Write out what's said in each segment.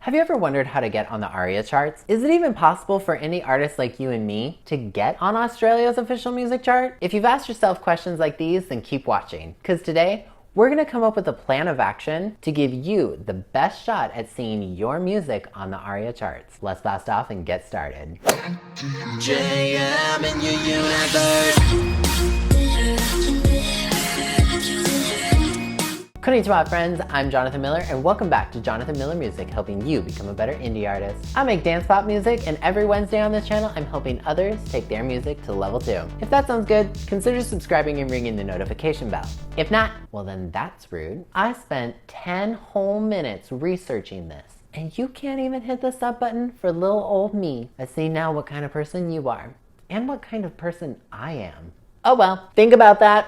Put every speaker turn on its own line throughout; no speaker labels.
Have you ever wondered how to get on the ARIA charts? Is it even possible for any artist like you and me to get on Australia's official music chart? If you've asked yourself questions like these, then keep watching, because today we're going to come up with a plan of action to give you the best shot at seeing your music on the ARIA charts. Let's blast off and get started. JM in your universe. Konnichiwa friends, I'm Jonathan Miller and welcome back to Jonathan Miller Music, helping you become a better indie artist. I make dance pop music and every Wednesday on this channel I'm helping others take their music to level 2. If that sounds good, consider subscribing and ringing the notification bell. If not, well then that's rude. I spent 10 whole minutes researching this and you can't even hit the sub button for little old me. I see now what kind of person you are and what kind of person I am. Oh well, think about that.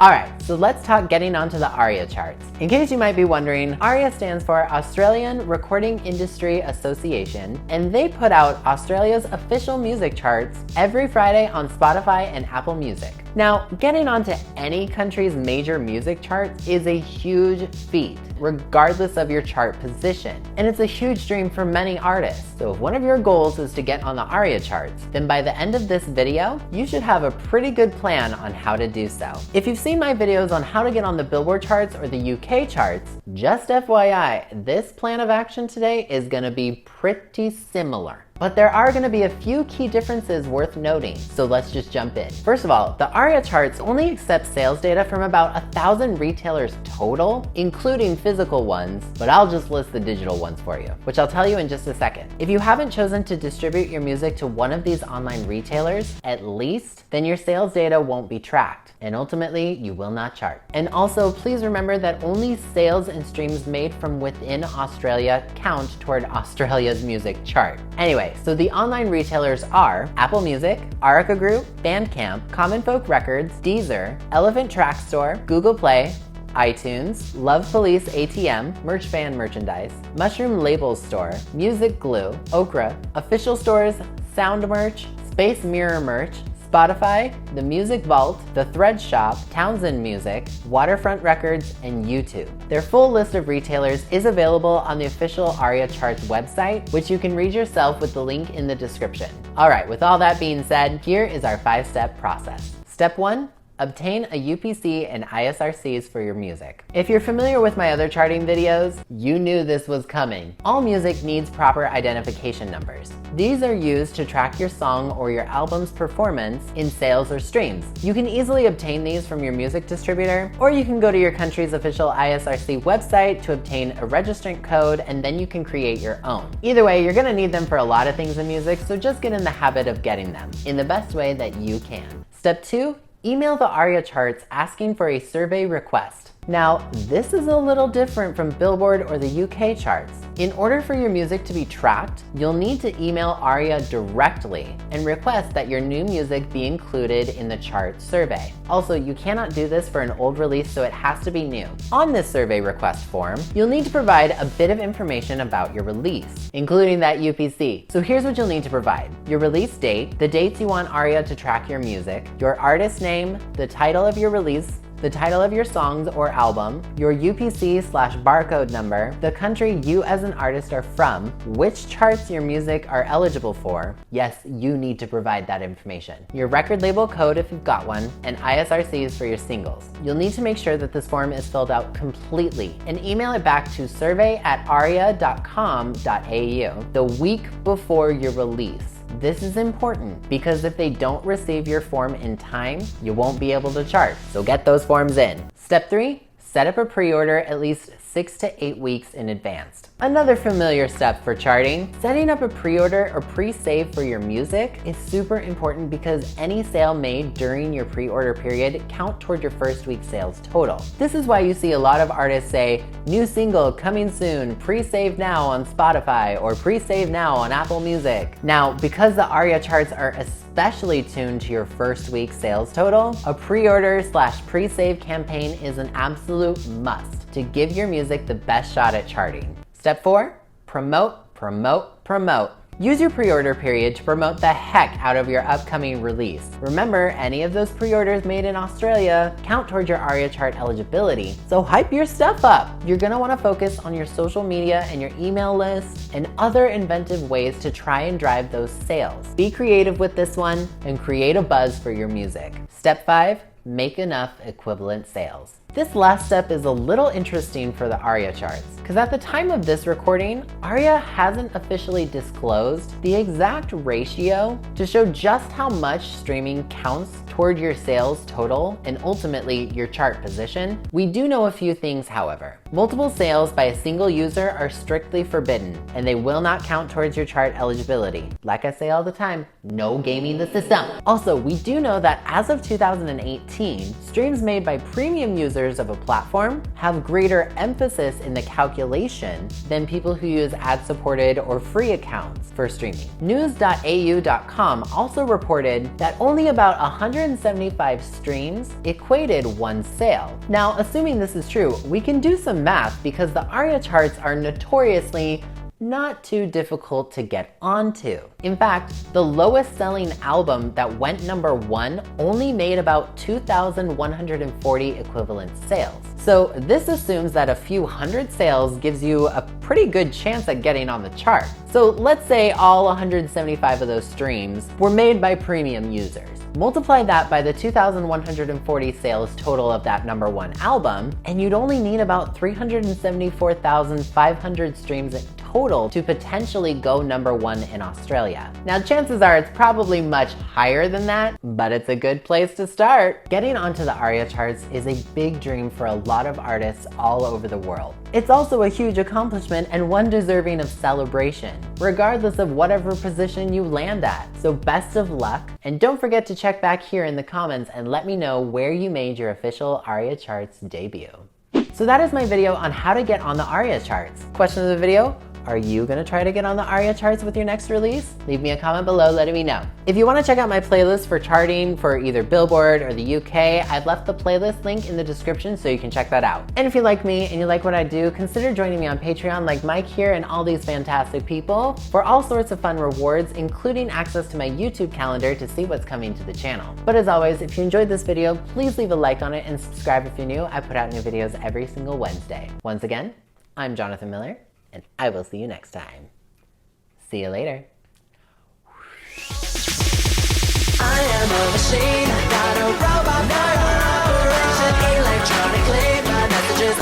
Alright, so let's talk getting onto the ARIA charts. In case you might be wondering, ARIA stands for Australian Recording Industry Association, and they put out Australia's official music charts every Friday on Spotify and Apple Music. Now, getting onto any country's major music charts is a huge feat, regardless of your chart position. And it's a huge dream for many artists. So if one of your goals is to get on the ARIA charts, then by the end of this video, you should have a pretty good plan on how to do so. If you've seen my videos on how to get on the Billboard charts or the UK charts, just FYI, this plan of action today is gonna be pretty similar. But there are going to be a few key differences worth noting, so let's just jump in. First of all, the ARIA charts only accept sales data from about 1,000 retailers total, including physical ones, but I'll just list the digital ones for you, which I'll tell you in just a second. If you haven't chosen to distribute your music to one of these online retailers, at least, then your sales data won't be tracked, and ultimately, you will not chart. And also, please remember that only sales and streams made from within Australia count toward Australia's music chart. Anyway, so the online retailers are Apple Music, ARIA Group, Bandcamp, Common Folk Records, Deezer, Elephant Track Store, Google Play, iTunes, Love Police ATM, Merch Fan Merchandise, Mushroom Labels Store, Music Glue, Okra, Official Stores, Sound Merch, Space Mirror Merch, Spotify, The Music Vault, The Thread Shop, Townsend Music, Waterfront Records, and YouTube. Their full list of retailers is available on the official ARIA Charts website, which you can read yourself with the link in the description. Alright, with all that being said, here is our 5-step process. Step 1. Obtain a UPC and ISRCs for your music. If you're familiar with my other charting videos, you knew this was coming. All music needs proper identification numbers. These are used to track your song or your album's performance in sales or streams. You can easily obtain these from your music distributor, or you can go to your country's official ISRC website to obtain a registrant code, and then you can create your own. Either way, you're gonna need them for a lot of things in music, so just get in the habit of getting them in the best way that you can. Step 2. Email the ARIA charts asking for a survey request. Now, this is a little different from Billboard or the UK charts. In order for your music to be tracked, you'll need to email ARIA directly and request that your new music be included in the chart survey. Also, you cannot do this for an old release, so it has to be new. On this survey request form, you'll need to provide a bit of information about your release, including that UPC. So here's what you'll need to provide: your release date, the dates you want ARIA to track your music, your artist name, the title of your release, the title of your songs or album, your UPC/barcode number, the country you as an artist are from, which charts your music are eligible for. Yes, you need to provide that information. Your record label code if you've got one, and ISRCs for your singles. You'll need to make sure that this form is filled out completely and email it back to survey@aria.com.au the week before your release. This is important because if they don't receive your form in time, you won't be able to chart. So get those forms in. Step 3, set up a pre-order at least 6 to 8 weeks in advance. Another familiar step for charting, setting up a pre-order or pre-save for your music is super important because any sale made during your pre-order period count toward your first week's sales total. This is why you see a lot of artists say, new single coming soon, pre-save now on Spotify or pre-save now on Apple Music. Now, because the ARIA charts are especially tuned to your first week's sales total, a pre-order/pre-save campaign is an absolute must to give your music the best shot at charting. Step 4, promote, promote, promote. Use your pre-order period to promote the heck out of your upcoming release. Remember, any of those pre-orders made in Australia count towards your ARIA chart eligibility, so hype your stuff up. You're gonna wanna focus on your social media and your email list and other inventive ways to try and drive those sales. Be creative with this one and create a buzz for your music. Step 5, make enough equivalent sales. This last step is a little interesting for the ARIA charts, because at the time of this recording, ARIA hasn't officially disclosed the exact ratio to show just how much streaming counts toward your sales total and ultimately your chart position. We do know a few things, however. Multiple sales by a single user are strictly forbidden, and they will not count towards your chart eligibility. Like I say all the time, no gaming the system. Also, we do know that as of 2018, streams made by premium users of a platform have greater emphasis in the calculation than people who use ad-supported or free accounts for streaming. News.au.com also reported that only about 175 streams equated one sale. Now, assuming this is true, we can do some math because the ARIA charts are notoriously not too difficult to get onto. In fact, the lowest selling album that went #1 only made about 2,140 equivalent sales. So this assumes that a few hundred sales gives you a pretty good chance at getting on the chart. So let's say all 175 of those streams were made by premium users. Multiply that by the 2,140 sales total of that #1 album, and you'd only need about 374,500 streams in total to potentially go #1 in Australia. Now, chances are it's probably much higher than that, but it's a good place to start. Getting onto the ARIA charts is a big dream for a lot of artists all over the world. It's also a huge accomplishment and one deserving of celebration, regardless of whatever position you land at. So best of luck, and don't forget to check back here in the comments and let me know where you made your official ARIA charts debut. So that is my video on how to get on the ARIA charts. Question of the video: are you gonna try to get on the ARIA charts with your next release? Leave me a comment below letting me know. If you wanna check out my playlist for charting for either Billboard or the UK, I've left the playlist link in the description so you can check that out. And if you like me and you like what I do, consider joining me on Patreon like Mike here and all these fantastic people for all sorts of fun rewards, including access to my YouTube calendar to see what's coming to the channel. But as always, if you enjoyed this video, please leave a like on it and subscribe if you're new. I put out new videos every single Wednesday. Once again, I'm Jonathan Miller, and I will see you next time. See you later.
I am a machine, not a robot, not a operation electronically. My messages